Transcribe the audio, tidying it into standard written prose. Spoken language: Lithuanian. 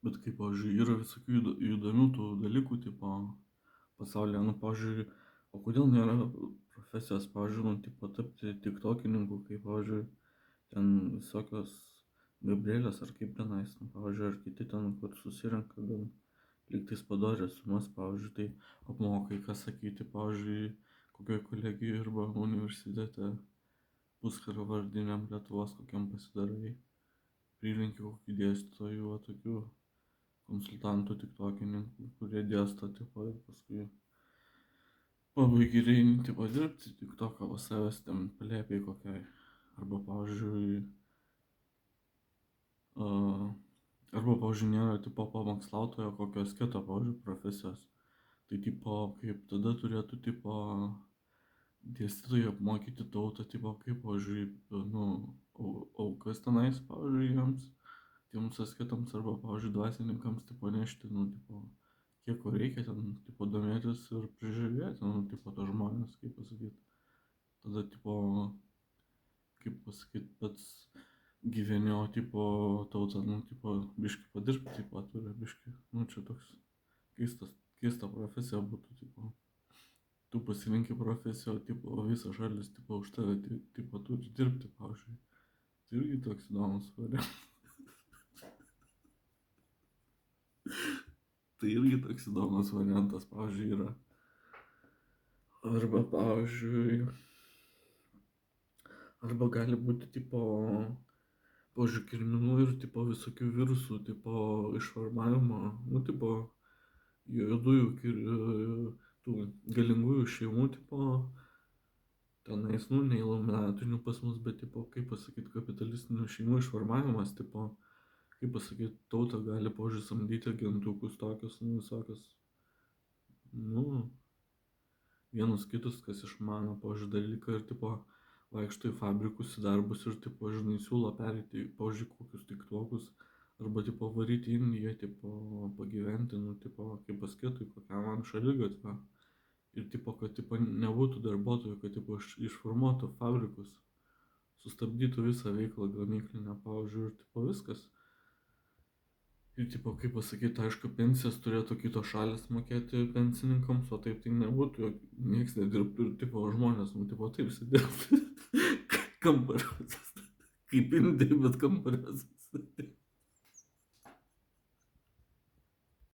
Bet kaip, pavyzdžiui, yra visokių įdomių tų dalykų, tipo, pasaulyje, nu, pavyzdžiui, o kodėl nėra profesijos, pavyzdžiui, nu, tipo, tapti tiktokininku, kaip, pavyzdžiui, ten visokios Gabrielės ar kaip tenais, nu, pavyzdžiui, ar kiti ten, kur susirenka gan lygtais padorės sumas, pavyzdžiui, tai apmokai, ką sakyti, pavyzdžiui, kokioje kolegijoje arba universitete puskarvardiniam Lietuvos kokiam pasidarai, prilinki kokių dėstytojų, va, tokių konsultantų tiktokininkų, kurie dėsto, tipo, ir paskui pabaigi ir eini, tipo, dirbti tiktoką, o savęs ten palėpiai kokiai. Arba, pavyzdžiui, uh, arba, pavyzdžiui, nėra, tipo, pamokslautojo kokios kito, pavyzdžiui, profesijos. Tai, tipo, kaip tada turėtų, tipo, dėstytojai apmokyti tautą, tipo, kaip, pavyzdžiui, nu, aukas tenais, pavyzdžiui, jiems, tiems asketams arba, pavyzdžiui, dvasininkams, tipo, nešti, nu, tipo, kiek ko reikia ten, tipo, domėtis ir prižiūrėti, nu, tipo, tos žmonės, kaip pasakyti. Tada, tipo, kaip pasakyti, pats gyveni, o, tipo, tautą, nu, tipo, biški padirbti, tipo, turi biški, nu, čia toks keista profesija būtų, tipo. Tu pasirinki profesiją, o, tipo, visas šalis, tipo, už tave, tipo, turi dirbti, pavyzdžiui. Tai irgi toks įdomus variantas. Tai irgi toks įdomus variantas, pavyzdžiui, yra. Arba, pavyzdžiui, arba gali būti, tipo, pavyzdžiui, kirminų ir, tipo, visokių virusų, tipo, išformavimo, nu, tipo, juodųjų, tų galingųjų šeimų, tipo, tenais, nu, ne iluminatinių pas mus, bet, tipo, kaip pasakyti, kapitalistinių šeimų išformavimas, tipo, kaip pasakyti, tauta gali, pavyzdžiui, samdyti agentukus tokius, nu, visokius, nu, vienus kitus, kas išmano, pavyzdžiui, dalyką ir, tipo, vaikšto į fabrikus, į darbus ir, tipo, žinai, siūlo pereiti, pavyzdžiui, kokius tiktokus, arba, tipo, varyti į Indiją, tipo, pagyventi, nu, tipo, kaip paskėtų, kokią man šaligatvę. Ir, tipo, kad, tipo, nebūtų darbuotojų, kad, tipo, išformuotų fabrikus, sustabdytų visą veiklą gamyklinę, pavyzdžiui, ir, tipo, viskas. Ir, tipo, kaip pasakyti, aišku, pensijas turėtų kitos šalis mokėti pensininkams, o taip tai nebūtų, nieks nedirbtų ir, tipo, žmonės, nu, tipo, taip sėdėtų kambariuose, kaip Indija, bet kambariuose.